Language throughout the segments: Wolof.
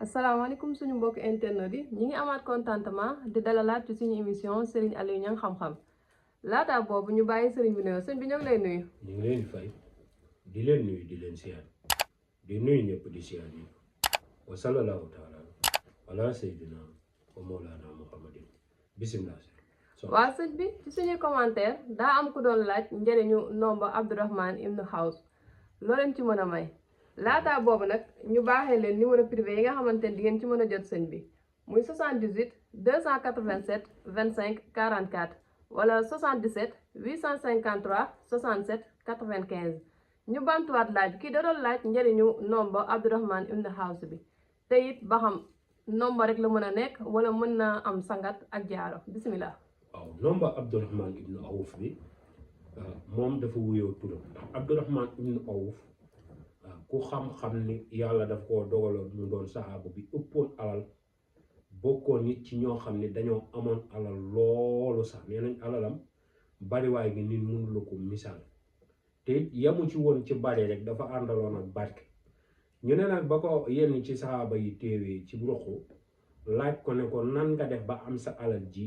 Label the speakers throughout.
Speaker 1: asalaamaaleykum suñu mbokk internet yi ñi ngi amaat contentement di dalalaat ci suñu émission Serigne Aliou Niang xam-xam laataa boobu ñu bàyyi Serigne bi nuyoo sëñ bi ñoo ngi lay nuyu.
Speaker 2: ñu ngi leen di fay di leen nuyu di leen siyaar di nuyu ñëpp di siyaar ñëpp wa sallallahu taala ala sayyidina wa mawlana muhammadin bismillah.
Speaker 1: waa sëñ bi ci suñuy commentaire daa am ku doon laaj njëriñu nombre abdourahmane ibnu aouz loo leen ci mën a may. laataa boobu nag ñu baaxee leen numéro privé yi nga xamante ni di ngeen ci mën a jot sëñ bi muy 78 287 25 44 wala 77 853 67 95 ñu bantuwaat laaj kii da doon laaj njëriñu nombre abdourahmane ibnu aouz bi te it ba xam nombre rek la mën a nekk wala mën na am sangat ak jaaro bisimilah.
Speaker 2: waaw nombre abdourahmane ibnu aouz bi moom dafa wuyoo turam ndax abdourahmane ibnu aouz ku xam-xam ni yàlla daf koo dogaloon mu doon saxaaba bi ëppoon alal bokkoon nit ci ñoo xam ne dañoo amoon alal loolu sax nee nañ alalam bariwaay gi nit mënu la ko misaal te yamu ci woon ci bari rek dafa àndaloon ak barke. ñu ne nag ba ko yenn ci saxaaba yi téewee ci roxu laaj ko ne ko nan nga def ba am sa alal ji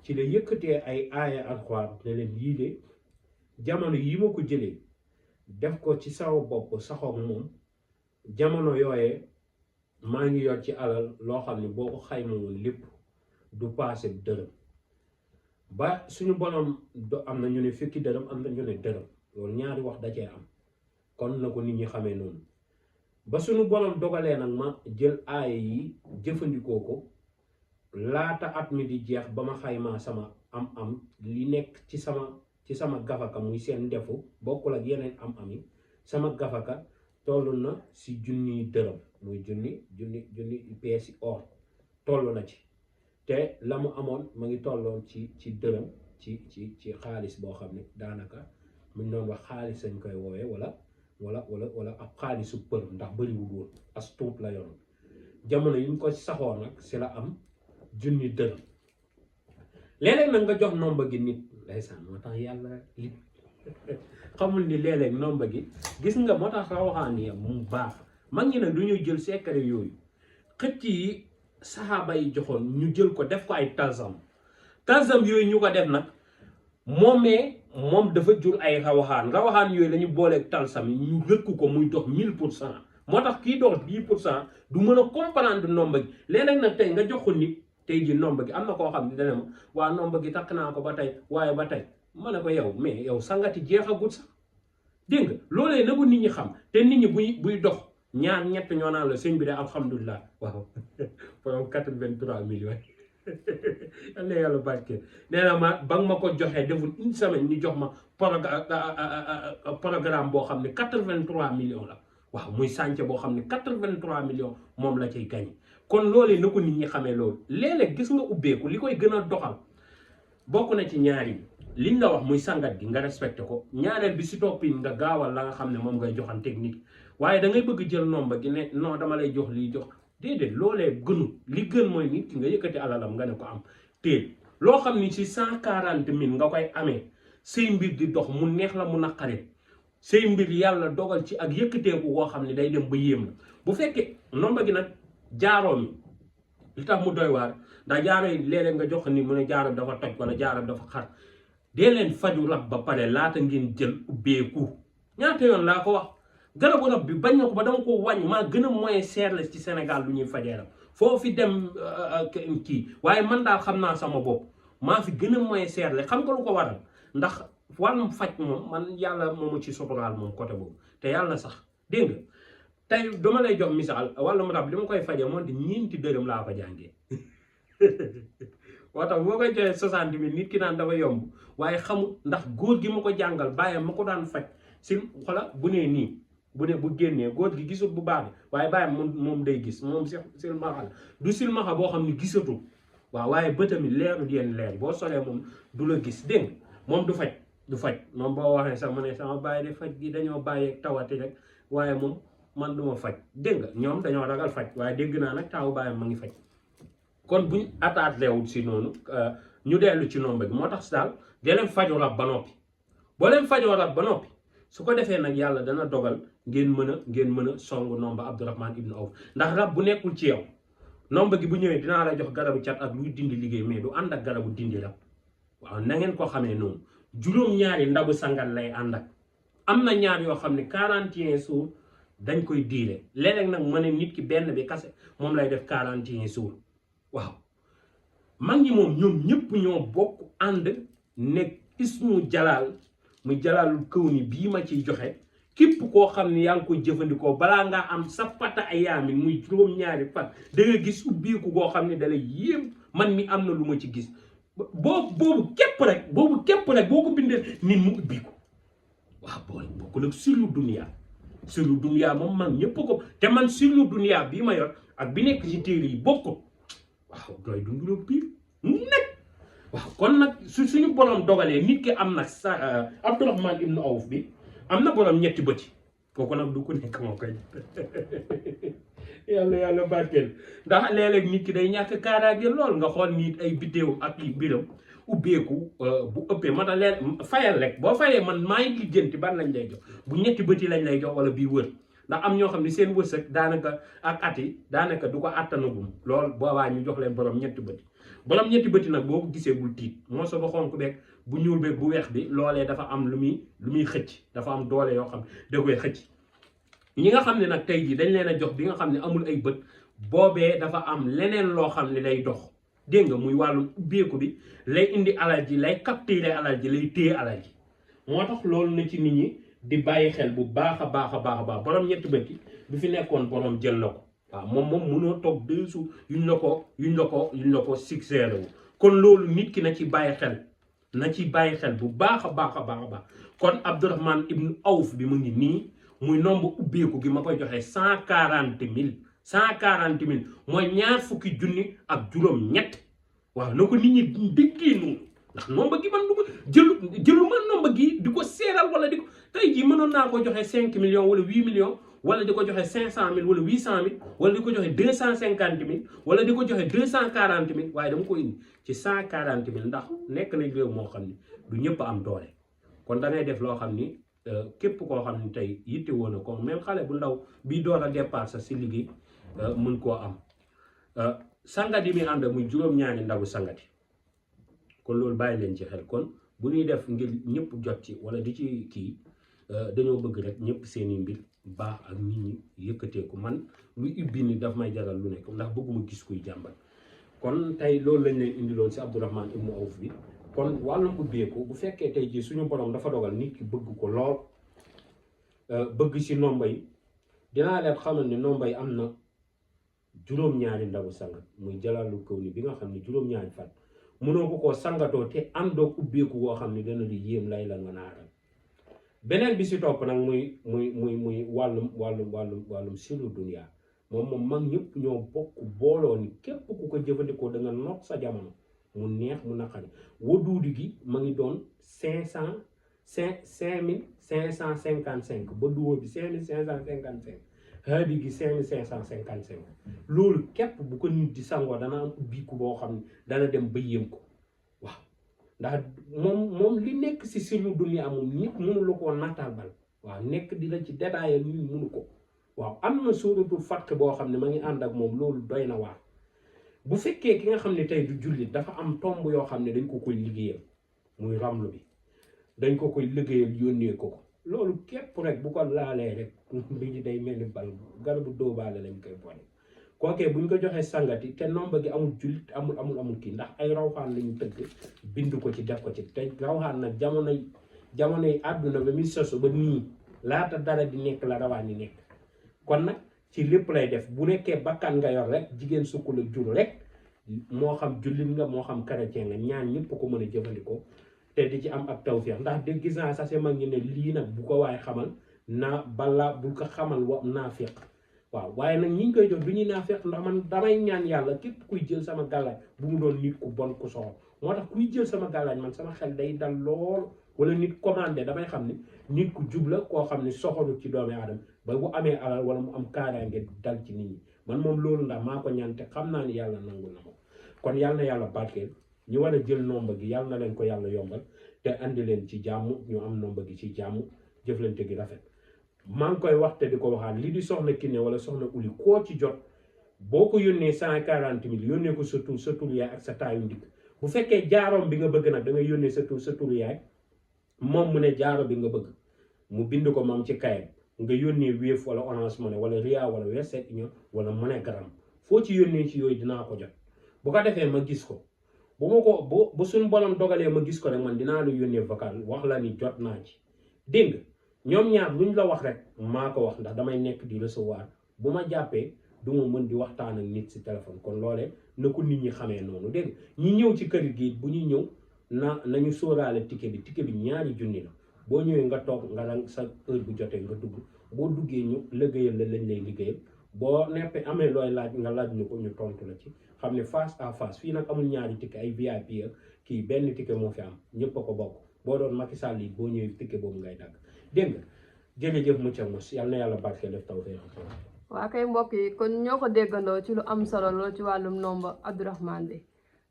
Speaker 2: ci la yëkkatee ay aaya alxuraan ne leen yii de jamono yi ma ko jëlee def ko ci sama bopp saxoog moom jamono yooyee maa ngi yor ci alal loo xam ne boo ko xayma woon lépp du paase dërëm ba suñu borom am na ñu ne fukki dërëm am na ñu ne dërëm loolu ñaari wax da cee am kon na ko nit ñi xamee noonu ba suñu borom dogalee nag ma jël aaya yi jëfandikoo ko laata at mi di jeex ba ma xaymaa sama am li nekk ci sama gafaka muy seen ndefu bokkul ak yeneen am yi sama gafaka toll na si junniy dërëm muy junni peesi or toll na ci te la mu amoon ma ngi tolloon ci dërëm ci xaalis boo xam ne daanaka muñ doon wax xaalis lañ koy woowee wala ab xaalisu për ndax bëriwul woon as tuut la yoroon jamono yi ñu ko saxoon nag si la am junni dërëm léeg-léeg nag nga jox nombre gi nit ndeysaan moo tax yàlla li xamul ni léeg-léeg nombre gi gis nga moo tax rawaxaan yi mu baax mag ñi nag du ñuy jël secret yooyu xëcc yi saxaaba yi joxoon ñu jël ko def ko ay talsam yooyu ñu ko def nag moom dafa jur ay rawaxaan yooyu la ñu booleeg talsam yi ñu rëkk ko muy dox 1000%. moo tax kii dox 10% du mën a comprendre nombre gi léeg-léeg nag tey nga jox ko nit tey ji nombre gi am na koo xam ne dana ma waa nombre gi takk naa ko ba tey waaye ba tey ma ne ko yow mais yow sangati jeexagut sax dégg nga loolee na ko nit ñi xam te nit ñi buy dox ñaar ñett ñoo naan la sëñ bi de alhamdulilah waaw borom 83 millions yal na yàlla barke nee na ma ba nga ma ko joxee deful une semaine ñu jox ma programme boo xam ne 83 millions la waaw muy sànce boo xam ne 83 millions moom la cay gañ kon loolee na ko nit ñi xamee loolu léeg-léeg gis nga ubbeeku li koy gën a doxal bokk na ci ñaari liñ la wax muy sangat gi nga respecté ko ñaareel bi si toppin nga gaawal la nga xam ne moom ngay joxan technique waaye da ngay bëgg jël nombre gi ne non dama lay jox lii jox déedéet loolee gënu li gën mooy nit ki nga yëkkati alalam nga ne ko am téel loo xam ni si 140 000 nga koy amee say mbir di dox mu neex la mu naqare say mbir yàlla dogal ci ak yëkkateeku koo xam ne day dem ba yéem la bu fekkee nombre gi nag jaaroo mi li tax mu doy waar ndax jaaro yi léeg-léeg nga jox ni mu ne jaaro dafa toj wala jaaro dafa xar dee leen faju rab ba pare laata ngeen jël ubbeeku ñaata yoon laa ko wax garabu rab bi bañ na ko ba dama ko wàññi maa gën a moyen seer la ci Sénégal lu ñuy fajee rab foofu dem kii waaye man daal xam naa sama bopp maa fi gën a moyen seer la xam nga lu ko waral ndax wàllum faj moom man yàlla moomu ci suturaal moom côté boobu te yàlla sax dégg nga tey dama lay jox misaal wàllum rab li ma koy fajee moom te ñeenti dërëm laa ko jàngee moo tax boo koy joxee 60 000 nit ki naan dafa yomb waaye xamul ndax góor gi ma ko jàngal bàyyam ma ko daan faj si xola bu nee nii bu ne bu génnee góor gi gisul bu baax waaye bàyyam moom day gis moom silmaxa la du silmaxa boo xam ne gisatu waaw waaye bëtamit leeru yenn leer boo solee moom du la gis dégg moom du faj moom boo waxee sax mu ne sama bàyyi de faj gi dañoo bàyyeeg tawati rek waaye moom man duma faj dégg nga ñoom dañoo ragal faj waaye dégg naa nag taawu bàyyam ma ngi faj kon buñ ataat leewul si noonu ñu dellu ci nombre bi moo tax si daal dee leen fajoo rab ba noppi boo leen fajoo rab ba noppi su ko defee nag yàlla dana dogal ngeen mën a song nombre Abdourahmane ibnu Awf ndax rab bu nekkul ci yow nombre gi bu ñëwee dinaa la jox garabu cat ak luy dindi liggéey mais du ànd ak garabu dindi rab waaw na ngeen ko xamee noonu juróom-ñaari ndabu sangal lay ànd ak am na ñaar yoo xam ne 41 jours dañ koy diire léeg-léeg nag ma ne nit ki benn bi kase moom lay def 41 jours waaw mag ñi moom ñoom ñëpp ñoo bokk ànd nekk ismu jalaal muy jalaalul kaw ni bii ma ciy joxe képp koo xam ne yaa ngi koy jëfandikoo balaa ngaa am sa fata ay yaamin muy juróom-ñaari fan da nga gis ubbeeku goo xam ne dalay yéem man mi am na lu ma ci gis boobu képp rek boo ko bindee nit mu ubbiku waaw bokkul ak sirru duniyaa moom man ñëpp ko te man sirru duniyaa bii ma yor ak bi nekk ci téere yi bokkul waaw doy dunduloo biir nekk waaw kon nag suñu borom dogalee nit ki am nag sa Abdourahmane ibnu Awf bi am na borom ñetti bëti kooku nag du ko nekk moo koy yàlla barkeel ndax léeg-léeg nit ki day ñàkk kaaraange lool nga xool nit ay biddéew ak i mbiram ubbeeku bu ëppee ma tax leen fayal rek boo fayee man maa ngi lijjanti ban lañ lay jox bu ñetti bëti lañ lay jox wala bii wër ndax am ñoo xam ne seen wërsëg daanaka ak at yi daanaka du ko attanagum lool boobaa ñu jox leen borom ñetti bëti nag boo ko gisee bul tiit moo sa ba xonk beeg bu ñuul beeg bu weex bi loolee dafa am lu muy xëcc dafa am doole yoo xam da koy xëcc ñi nga xam ne nag tey jii dañ leen a jox bi nga xam ne amul ay bët boobee dafa am leneen loo xam ne lay dox dégg nga muy wàllum ubbeeku bi lay indi alal ji lay capturer alal ji lay téye alal ji moo tax loolu na ci nit ñi di bàyyi xel bu baax a baax borom ñetti bët yi bi fi nekkoon borom jël na ko waaw moom mënoo toog 2 jours yuñ la ko succès wu kon loolu nit ki na ci bàyyi xel bu baax a baax kon Abdourahmane ibnu Awf bi mu ngi nii muy nombre ubbeeku gi ma koy joxe 140 000 mooy ñaar fukki junni ak juróom ñett waaw na ko nit ñi déggee noonu ndax nombre gi man du ko jëlu man nombre gi di ko seeral wala di ko tey jii mënoon naa ko joxe 5 millions wala 8 millions wala di ko joxe 500 000 wala 800 000 wala di ko joxe 250 000 wala di ko joxe 240 000 waaye dama ko indi ci 140 000 ndax nekk nañ réew moo xam ne du ñëpp am doole kon da ngay def loo xam ni képp koo xam ne tey yitte woon na ko même xale bu ndaw bii door a départ sa si liggéey mën koo am sangat yi muy ànd muy juróom-ñaari ndawu sangat yi kon loolu bàyyi leen ci xel kon bu ñuy def ngir ñëpp jot ci wala di ci kii dañoo bëgg rek ñëpp seeni mbir baax ak nit ñi yëkkateeku man lu ubbi ni daf may jaral lu nekk ndax bëgguma gis kuy jàmbal kon tey loolu lañ leen indiloon si Abdourahmane ibnu Awf bi kon wàllum ubbeeku bu fekkee tey jii suñu borom dafa dogal nit ki bëgg ko lool bëgg si nomba yi dinaa leen xamal ne nomba yi am na juróom-ñaari ndawu sangat muy jalaalu kaw ni bi nga xam ne juróom-ñaari fan mënoo ko koo sangatoo te àndoog ubbeeku woo xam ne dana di yéem lay la nga naaral beneen bi si topp nag muy wàllum siru dunya moom mag ñëpp ñoo bokk booloo ni képp ku ko jëfandikoo da nga noot sa jamono mu neex mu naqari waduudi gi ma ngi doon 5555 ba duwoo bi 5555 haadi gi 5555 loolu képp bu ko nit di sangoo dana am ubbiku boo xam ne dana dem ba yéem ko waaw ndax moom li nekk si siru dunya moom nit mënu la koo nattabal waaw nekk di la ci détaillé nit mënu ko waaw am na suuratul Fath boo xam ne ma ngi ànd ak moom loolu doy na waar bu fekkee ki nga xam ne tey du jullit dafa am tomb yoo xam ne dañ ko koy liggéeyal muy ramlu bi dañ ko koy liggéeyal yónnee ko loolu képp rek bu ko laalee rek bi ñu day mel ni bal garabu dóobaale lañ koy boole kookee buñ ko joxee sangati te nombre gi amul jullit amul kii ndax ay rawxaan lañu tëgg bind ko ci def ko ci te rawxaan nag jamonoy àdduna ba muy sosu ba nii laata dara di nekk la rawaan yi nekk kon nag ci lépp lay def bu nekkee bakkan nga yor rek jigéen sukk la jur rek moo xam jullit nga moo xam chrétien nga ñaan ñëpp ko mën a jëfandikoo te di ci am ak tawfeex ndax de gis naa sax mag ñi ne lii nag bu ko waaye xamal naa balaa bu ko xamal wa naafiq waaw waaye nag ñi ñu koy jox du ñuy naafiq ndax man damay ñaan yàlla képp kuy jël sama gàllaaj bu mu doon nit ku bon ku soxor moo tax kuy jël sama gàllaaj man sama xel day dal lool wala nit commandé damay xam ne nit ku jubla koo xam ne soxoru ci doomi aadama ba bu amee alal wala mu am kaaraange dal ci nit ñi man moom loolu ndax maa ko ñaan te xam naa ni yàlla nangu na ma kon yàlla na yàlla barkeel ñu war a jël nombre gi yàlla na leen ko yàlla yombal te andi leen ci jàmm ñu am nombre gi ci jàmm jëflante gi rafet maa ngi koy wax te di ko waxaat li di soxna Kiné wala soxna Uli koo ci jot boo ko yónnee 140 000 yónnee ko sa tur yaay ak sa taayu ndigg bu fekkee jaaroom bi nga bëgg nag da ngay yónnee sa tur yaay moom mu ne jaaro bi nga bëgg mu bind ko moom ci kayam nga yónnee Wave wala Orange Money wala Ria wala Western Union wala MoneyGram foo ci yónnee ci yooyu dinaa ko jot bu ko defee ma gis ko bu ma ko bu suñu borom dogalee ma gis ko rek man dinaa la yónnee vocal wax la ni jot naa ci dégg nga ñoom ñaar luñ la wax rek maa ko wax ndax damay nekk di recevoir bu ma jàppee du ma mën di waxtaan ak nit si téléphone kon loolee na ko nit ñi xamee noonu dégg nga ñi ñëw ci kër gi bu ñuy ñëw nañu sóoraale ticket bi ñaari junni la boo ñëwee nga toog nga dang sa heure bu jotee nga dugg boo duggee ñu liggéeyal la lañ lay liggéeyal boo neppee amee looy laaj nga laaj ñu ko ñu tontu la ci xam ne face à face fii nag amul ñaari ticket ay VIP ak kii benn ticket moo fi am ñëpp a ko bokk boo doon Macky Sall yi boo ñëwee ticket boobu ngay dagg dégg nga jërëjëf mucca mos yal na yàlla barke def taw fee
Speaker 1: waa kay mbokk yi kon ñoo ko déggandoo ci lu am solo lool ci wàllum nombre abdourahmane bi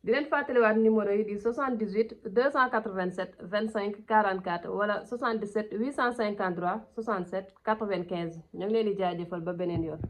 Speaker 1: di leen fàttaliwaat numéro yi di 78 287 25 44 wala 77 853 67 95 ñu ngi leen di jaajëfal ba beneen yoon